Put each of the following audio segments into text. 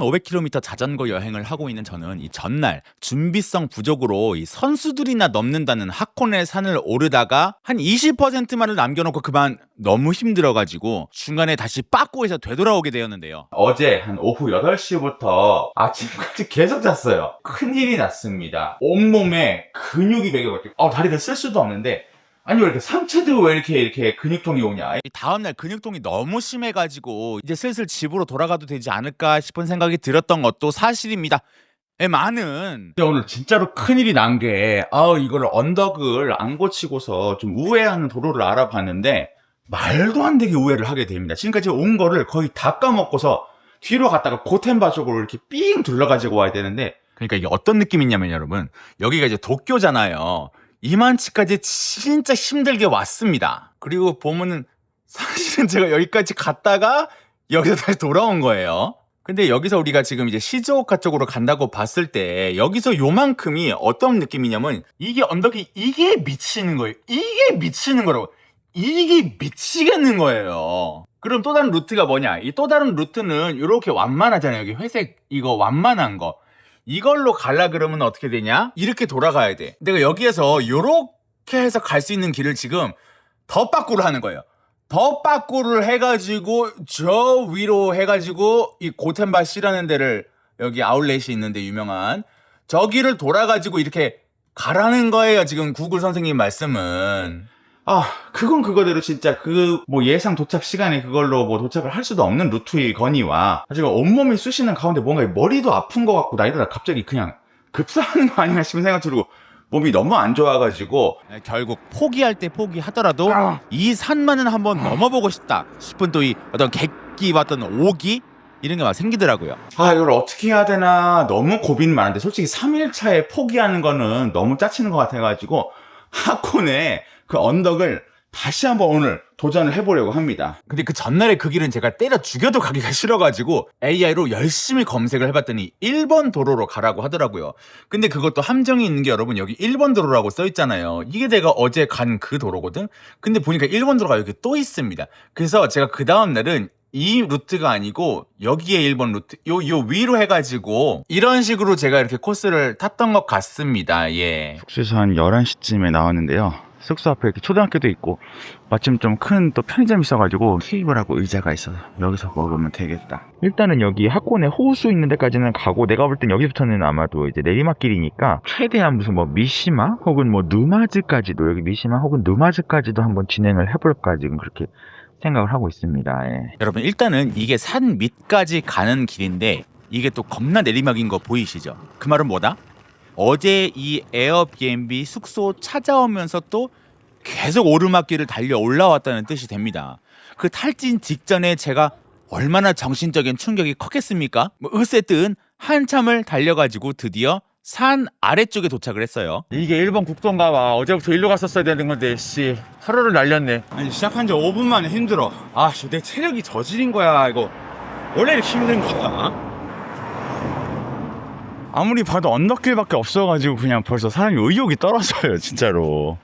1500km 자전거 여행을 하고 있는 저는 이 전날 준비성 부족으로 이 선수들이나 넘는다는 하코네 산을 오르다가 한 20%만을 남겨놓고 그만 너무 힘들어가지고 중간에 다시 빠꾸에서 되돌아오게 되었는데요. 어제 한 오후 8시부터 아침까지 계속 잤어요. 큰일이 났습니다. 온몸에 근육이 배겨가지고 다리를 쓸 수도 없는데 아니 왜 이렇게 상체도 왜 이렇게 근육통이 오냐. 다음날 근육통이 너무 심해가지고 이제 슬슬 집으로 돌아가도 되지 않을까 싶은 생각이 들었던 것도 사실입니다. 많은 오늘 진짜로 큰일이 난 게 이걸 언덕을 안 고치고서 좀 우회하는 도로를 알아봤는데 말도 안 되게 우회를 하게 됩니다. 지금까지 온 거를 거의 다 까먹고서 뒤로 갔다가 고텐바 쪽으로 이렇게 삥 둘러가지고 와야 되는데, 그러니까 이게 어떤 느낌이냐면 여러분, 여기가 이제 도쿄잖아요. 이만치까지 진짜 힘들게 왔습니다. 그리고 보면은 사실은 제가 여기까지 갔다가 여기서 다시 돌아온 거예요. 근데 여기서 우리가 지금 이제 시즈오카 쪽으로 간다고 봤을 때 여기서 요만큼이 어떤 느낌이냐면 이게 언덕이 이게 미치는 거예요. 이게 미치는 거라고. 이게 미치겠는 거예요. 그럼 또 다른 루트가 뭐냐? 이 또 다른 루트는 이렇게 완만하잖아요. 여기 회색 이거 완만한 거. 이걸로 갈라 그러면 어떻게 되냐? 이렇게 돌아가야 돼. 내가 여기에서 이렇게 해서 갈 수 있는 길을 지금 더 빠꾸를 하는 거예요. 더 빠꾸를 해가지고 저 위로 해가지고 이 고텐바시라는 데를, 여기 아울렛이 있는데 유명한 저기를 돌아가지고 이렇게 가라는 거예요. 지금 구글 선생님 말씀은. 그건 그거대로 진짜 뭐 예상 도착 시간에 그걸로 뭐 도착을 할 수도 없는 루트이거니와 지금 온몸이 쑤시는 가운데 뭔가 머리도 아픈 것 같고 나이들아 갑자기 그냥 급사하는 거 아닌가 싶은 생각 들고 몸이 너무 안 좋아가지고 결국 포기할 때 포기하더라도 이 산만은 한번 넘어보고 싶다 싶은 또 이 어떤 객기 봤던 오기 이런 게 막 생기더라고요. 이걸 어떻게 해야 되나 너무 고민 많은데 솔직히 3일차에 포기하는 거는 너무 짜치는 것 같아가지고 하코네 그 언덕을 다시 한번 오늘 도전을 해보려고 합니다. 근데 그 전날에 그 길은 제가 때려 죽여도 가기가 싫어가지고 AI로 열심히 검색을 해봤더니 1번 도로로 가라고 하더라고요. 근데 그것도 함정이 있는 게 여러분, 여기 1번 도로라고 써있잖아요. 이게 내가 어제 간 그 도로거든? 근데 보니까 1번 도로가 여기 또 있습니다. 그래서 제가 그 다음날은 이 루트가 아니고 여기에 1번 루트 요 위로 해가지고 이런 식으로 제가 이렇게 코스를 탔던 것 같습니다. 예. 숙소에서 한 11시쯤에 나왔는데요. 숙소 앞에 이렇게 초등학교도 있고 마침 좀 큰 또 편의점이 있어가지고 테이블하고 의자가 있어서 여기서 먹으면 되겠다. 일단은 여기 하코네 호수 있는 데까지는 가고, 내가 볼 땐 여기부터는 아마도 이제 내리막길이니까 최대한 무슨 뭐 미시마 혹은 뭐 누마즈까지도, 여기 미시마 혹은 누마즈까지도 한번 진행을 해볼까 지금 그렇게 생각을 하고 있습니다. 예. 여러분 일단은 이게 산 밑까지 가는 길인데 이게 또 겁나 내리막인 거 보이시죠? 그 말은 뭐다? 어제 이 에어비앤비 숙소 찾아오면서 또 계속 오르막길을 달려 올라왔다는 뜻이 됩니다. 그 탈진 직전에 제가 얼마나 정신적인 충격이 컸겠습니까? 으쎄뜬 한참을 달려가지고 드디어 산 아래쪽에 도착을 했어요. 이게 1번 국도인가 봐. 어제부터 일로 갔었어야 되는 건데 하루를 날렸네. 아니 시작한 지 5분 만에 힘들어. 내 체력이 저질인 거야. 이거 원래 이렇게 힘든 거야? 아무리 봐도 언덕길밖에 없어가지고 그냥 벌써 사람이 의욕이 떨어져요 진짜로.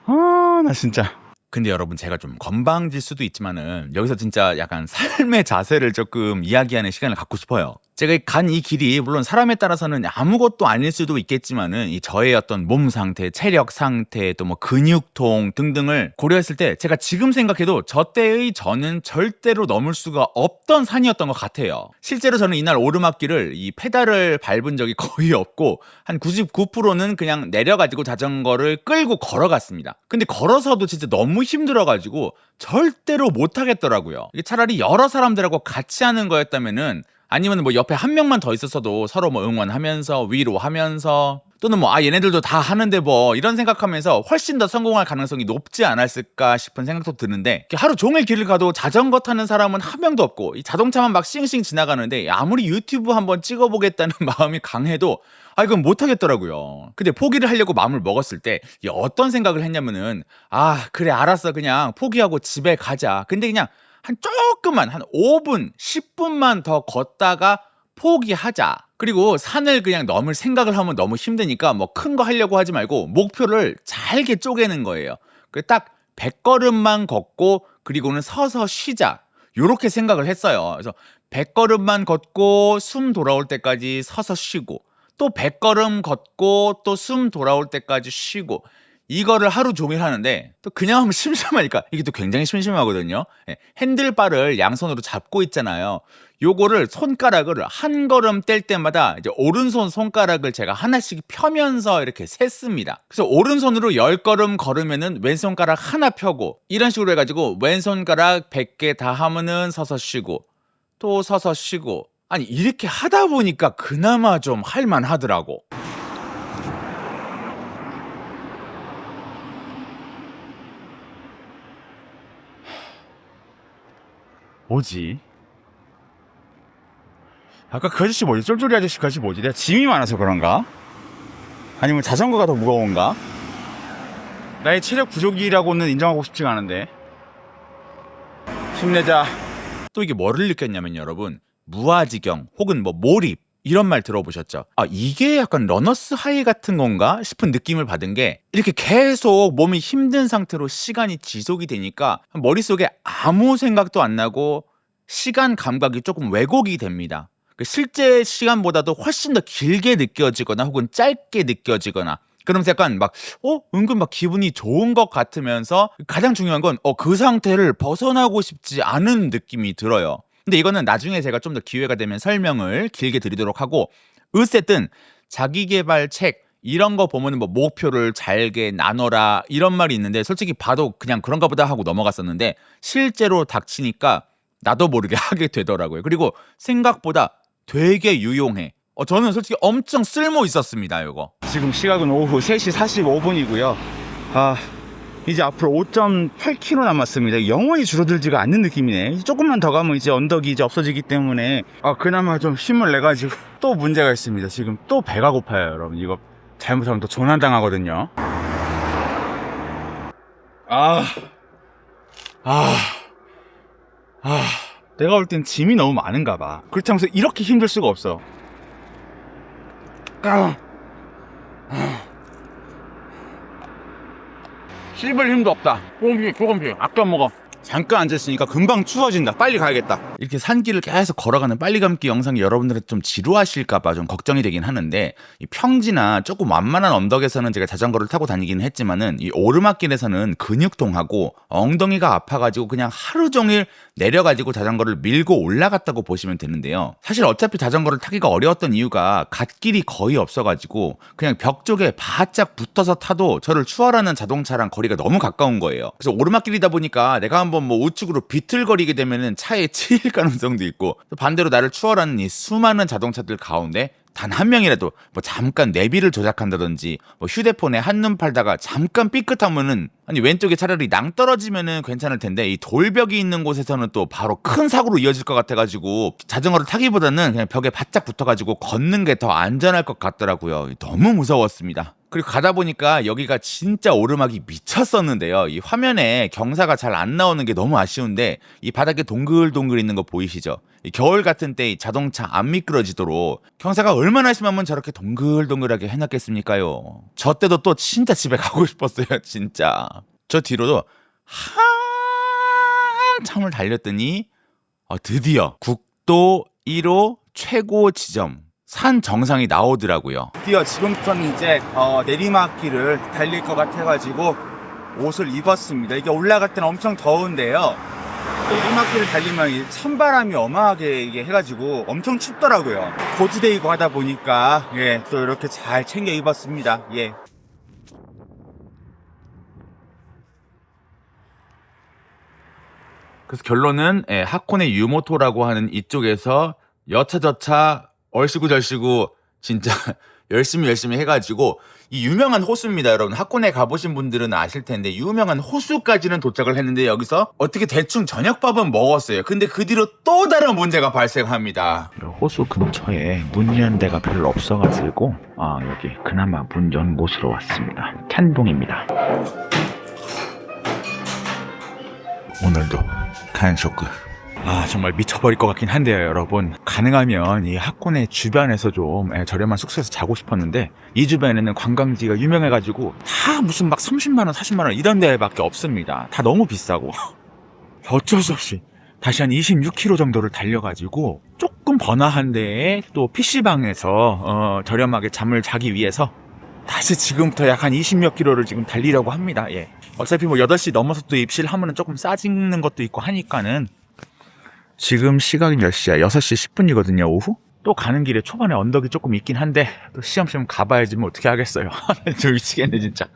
나 진짜. 근데 여러분 제가 좀 건방질 수도 있지만은 여기서 진짜 약간 삶의 자세를 조금 이야기하는 시간을 갖고 싶어요. 제가 간 이 길이 물론 사람에 따라서는 아무것도 아닐 수도 있겠지만은 이 저의 어떤 몸 상태, 체력 상태, 또 뭐 근육통 등등을 고려했을 때 제가 지금 생각해도 저 때의 저는 절대로 넘을 수가 없던 산이었던 것 같아요. 실제로 저는 이날 오르막길을 이 페달을 밟은 적이 거의 없고 한 99%는 그냥 내려가지고 자전거를 끌고 걸어갔습니다. 근데 걸어서도 진짜 너무 힘들어가지고 절대로 못 하겠더라고요. 이게 차라리 여러 사람들하고 같이 하는 거였다면은, 아니면 뭐 옆에 한 명만 더 있었어도 서로 뭐 응원하면서 위로하면서, 또는 뭐 얘네들도 다 하는데 뭐 이런 생각하면서 훨씬 더 성공할 가능성이 높지 않았을까 싶은 생각도 드는데, 하루 종일 길을 가도 자전거 타는 사람은 한 명도 없고 이 자동차만 막 싱싱 지나가는데 아무리 유튜브 한번 찍어보겠다는 마음이 강해도 이건 못하겠더라고요. 근데 포기를 하려고 마음을 먹었을 때 어떤 생각을 했냐면은 그래 알았어 그냥 포기하고 집에 가자. 근데 그냥 한 5분 10분만 더 걷다가 포기하자. 그리고 산을 그냥 넘을 생각을 하면 너무 힘드니까 뭐 큰 거 하려고 하지 말고 목표를 잘게 쪼개는 거예요. 딱 100걸음만 걷고 그리고는 서서 쉬자. 요렇게 생각을 했어요. 그래서 100걸음만 걷고 숨 돌아올 때까지 서서 쉬고, 또 100걸음 걷고 또 숨 돌아올 때까지 쉬고, 이거를 하루 종일 하는데 또 그냥 하면 심심하니까 이게 또 굉장히 심심하거든요. 예, 핸들바를 양손으로 잡고 있잖아요. 요거를 손가락을 한 걸음 뗄 때마다 이제 오른손 손가락을 제가 하나씩 펴면서 이렇게 셌습니다. 그래서 오른손으로 10걸음 걸으면은 왼손가락 하나 펴고, 이런 식으로 해가지고 왼손가락 100개 다 하면은 서서 쉬고 또 서서 쉬고. 아니, 이렇게 하다 보니까 그나마 좀 할만하더라고. 뭐지? 아까 그 아저씨 뭐지? 쫄쫄이 아저씨 그 아저씨 뭐지? 내가 짐이 많아서 그런가? 아니면 자전거가 더 무거운가? 나의 체력 부족이라고는 인정하고 싶지가 않은데. 힘내자. 또 이게 뭐를 느꼈냐면 여러분, 무아지경 혹은 뭐 몰입, 이런 말 들어보셨죠? 아, 이게 약간 러너스 하이 같은 건가 싶은 느낌을 받은 게, 이렇게 계속 몸이 힘든 상태로 시간이 지속이 되니까 머릿속에 아무 생각도 안 나고 시간 감각이 조금 왜곡이 됩니다. 실제 시간보다도 훨씬 더 길게 느껴지거나 혹은 짧게 느껴지거나, 그러면서 약간 막 은근 막 기분이 좋은 것 같으면서, 가장 중요한 건 그 상태를 벗어나고 싶지 않은 느낌이 들어요. 근데 이거는 나중에 제가 좀 더 기회가 되면 설명을 길게 드리도록 하고, 어쨌든 자기계발 책 이런 거 보면은 뭐 목표를 잘게 나눠라 이런 말이 있는데, 솔직히 봐도 그냥 그런가 보다 하고 넘어갔었는데, 실제로 닥치니까 나도 모르게 하게 되더라고요. 그리고 생각보다 되게 유용해. 저는 솔직히 엄청 쓸모 있었습니다, 이거. 지금 시각은 오후 3시 45분이고요. 이제 앞으로 5.8km 남았습니다. 영원히 줄어들지가 않는 느낌이네. 조금만 더 가면 이제 언덕이 이제 없어지기 때문에 그나마 좀 힘을 내가지고. 또 문제가 있습니다. 지금 또 배가 고파요, 여러분. 이거 잘못하면 또 조난당하거든요. 내가 볼 땐 짐이 너무 많은가 봐. 그렇다면서 이렇게 힘들 수가 없어. 씹을 힘도 없다. 조금씩 아껴 먹어. 잠깐 앉았으니까 금방 추워진다. 빨리 가야겠다. 이렇게 산길을 계속 걸어가는 빨리감기 영상이 여러분들한테 좀 지루하실까봐 좀 걱정이 되긴 하는데, 이 평지나 조금 완만한 언덕에서는 제가 자전거를 타고 다니긴 했지만은, 이 오르막길에서는 근육통하고 엉덩이가 아파가지고 그냥 하루 종일 내려가지고 자전거를 밀고 올라갔다고 보시면 되는데요. 사실 어차피 자전거를 타기가 어려웠던 이유가 갓길이 거의 없어가지고 그냥 벽 쪽에 바짝 붙어서 타도 저를 추월하는 자동차랑 거리가 너무 가까운 거예요. 그래서 오르막길이다 보니까 내가 한번 뭐 우측으로 비틀거리게 되면은 차에 치일 가능성도 있고, 또 반대로 나를 추월하는 이 수많은 자동차들 가운데 단 한 명이라도 뭐 잠깐 내비를 조작한다든지, 뭐 휴대폰에 한눈 팔다가 잠깐 삐끗하면은, 아니 왼쪽에 차라리 낭떨어지면은 괜찮을 텐데, 이 돌벽이 있는 곳에서는 또 바로 큰 사고로 이어질 것 같아가지고 자전거를 타기보다는 그냥 벽에 바짝 붙어가지고 걷는 게 더 안전할 것 같더라고요. 너무 무서웠습니다. 그리고 가다 보니까 여기가 진짜 오르막이 미쳤었는데요. 이 화면에 경사가 잘 안 나오는 게 너무 아쉬운데, 이 바닥에 동글동글 있는 거 보이시죠? 이 겨울 같은 때 이 자동차 안 미끄러지도록 경사가 얼마나 심하면 저렇게 동글동글하게 해놨겠습니까요? 저 때도 또 진짜 집에 가고 싶었어요, 진짜. 저 뒤로도 한참을 달렸더니 드디어 국도 1호 최고 지점 산 정상이 나오더라고요. 드디어 지금부터는 이제 내리막길을 달릴 것 같아가지고 옷을 입었습니다. 이게 올라갈 때는 엄청 더운데요, 내리막길을 달리면 찬바람이 어마하게 이게 해가지고 엄청 춥더라고요. 고지대 입고 하다 보니까 또 이렇게 잘 챙겨 입었습니다. 그래서 결론은 하코네 유모토라고 하는 이쪽에서 여차저차 얼씨구절씨구 진짜 열심히 해가지고, 이 유명한 호수입니다. 여러분 하코네 가보신 분들은 아실 텐데, 유명한 호수까지는 도착을 했는데 여기서 어떻게 대충 저녁밥은 먹었어요. 근데 그 뒤로 또 다른 문제가 발생합니다. 호수 근처에 문 연 데가 별로 없어가지고 여기 그나마 문 연 곳으로 왔습니다. 캔동입니다. 오늘도 간쇼크. 정말 미쳐버릴 것 같긴 한데요, 여러분. 가능하면 이 하코네 주변에서 좀 저렴한 숙소에서 자고 싶었는데, 이 주변에는 관광지가 유명해가지고 다 무슨 막 30만원, 40만원 이런 데밖에 없습니다. 다 너무 비싸고 어쩔 수 없이 다시 한 26km 정도를 달려가지고 조금 번화한 데에 또 PC방에서 저렴하게 잠을 자기 위해서 다시 지금부터 약 한 20몇 킬로를 지금 달리려고 합니다. 예. 어차피 뭐 8시 넘어서 또 입실하면 조금 싸지는 것도 있고 하니까는 지금 시각이 몇 시야? 6시 10분이거든요, 오후? 또 가는 길에 초반에 언덕이 조금 있긴 한데 또 시험시험 가봐야지 뭐 어떻게 하겠어요. 저 미치겠네 진짜.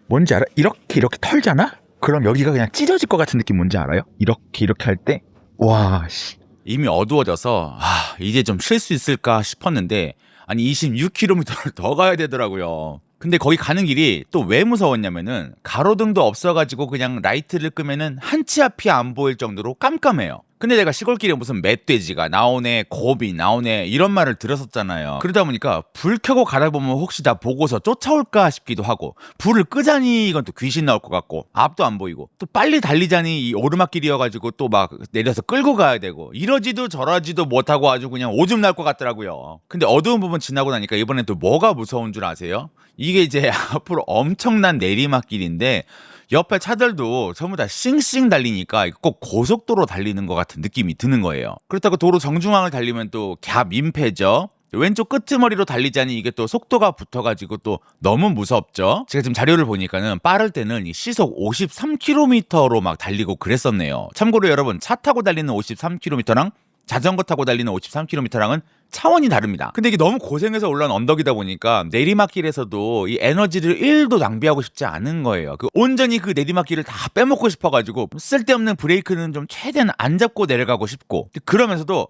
뭔지 알아? 이렇게 털잖아? 그럼 여기가 그냥 찢어질 것 같은 느낌 뭔지 알아요? 이렇게 할 때 와 씨. 이미 어두워져서 이제 좀 쉴 수 있을까 싶었는데 아니 26km를 더 가야 되더라고요. 근데 거기 가는 길이 또 왜 무서웠냐면은 가로등도 없어가지고 그냥 라이트를 끄면은 한 치 앞이 안 보일 정도로 깜깜해요. 근데 내가 시골길에 무슨 멧돼지가 나오네, 곰이 나오네 이런 말을 들었었잖아요. 그러다 보니까 불 켜고 가다 보면 혹시 다 보고서 쫓아올까 싶기도 하고, 불을 끄자니 이건 또 귀신 나올 것 같고, 앞도 안 보이고, 또 빨리 달리자니 이 오르막길이어가지고 또 막 내려서 끌고 가야 되고, 이러지도 저러지도 못하고 아주 그냥 오줌 날 것 같더라고요. 근데 어두운 부분 지나고 나니까 이번엔 또 뭐가 무서운 줄 아세요? 이게 이제 앞으로 엄청난 내리막길인데 옆에 차들도 전부 다 싱싱 달리니까 꼭 고속도로 달리는 것 같은 느낌이 드는 거예요. 그렇다고 도로 정중앙을 달리면 또 갸 민폐죠. 왼쪽 끄트머리로 달리자니 이게 또 속도가 붙어가지고 또 너무 무섭죠. 제가 지금 자료를 보니까는 빠를 때는 이 시속 53km로 막 달리고 그랬었네요. 참고로 여러분, 차 타고 달리는 53km랑 자전거 타고 달리는 53km랑은 차원이 다릅니다. 근데 이게 너무 고생해서 올라온 언덕이다 보니까 내리막길에서도 이 에너지를 1도 낭비하고 싶지 않은 거예요. 온전히 그 내리막길을 다 빼먹고 싶어가지고 쓸데없는 브레이크는 좀 최대한 안 잡고 내려가고 싶고, 그러면서도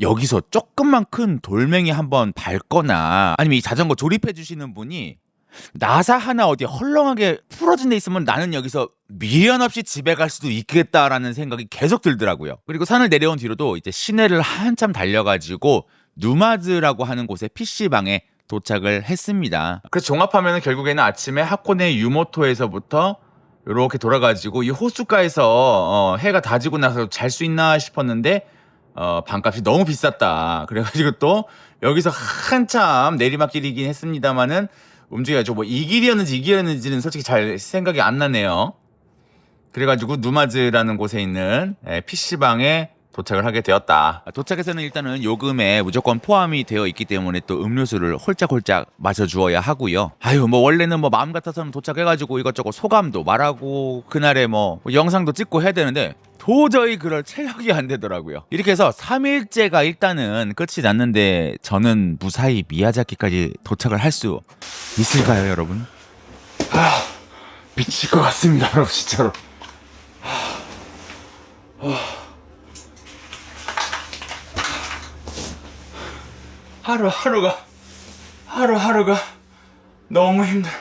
여기서 조금만 큰 돌멩이 한번 밟거나 아니면 이 자전거 조립해 주시는 분이 나사 하나 어디 헐렁하게 풀어진 데 있으면 나는 여기서 미련 없이 집에 갈 수도 있겠다라는 생각이 계속 들더라고요. 그리고 산을 내려온 뒤로도 이제 시내를 한참 달려가지고 누마즈라고 하는 곳에 PC방에 도착을 했습니다. 그래서 종합하면 결국에는 아침에 하코네 유모토에서부터 이렇게 돌아가지고 이 호숫가에서 해가 다지고 나서 잘 수 있나 싶었는데 방값이 너무 비쌌다. 그래가지고 또 여기서 한참 내리막길이긴 했습니다만은 움직여가지고 뭐 이 길이었는지는 솔직히 잘 생각이 안 나네요. 그래가지고 누마즈라는 곳에 있는 PC방에 도착을 하게 되었다. 도착해서는 일단은 요금에 무조건 포함이 되어 있기 때문에 또 음료수를 홀짝홀짝 마셔주어야 하고요. 뭐 원래는 뭐 마음 같아서는 도착해가지고 이것저것 소감도 말하고 그날에 뭐 영상도 찍고 해야 되는데 도저히 그럴 체력이 안 되더라고요. 이렇게 해서 3일째가 일단은 끝이 났는데 저는 무사히 미야자키까지 도착을 할 수 있을까요, 여러분? 미칠 것 같습니다, 여러분 진짜로. 하루하루가 너무 힘들어.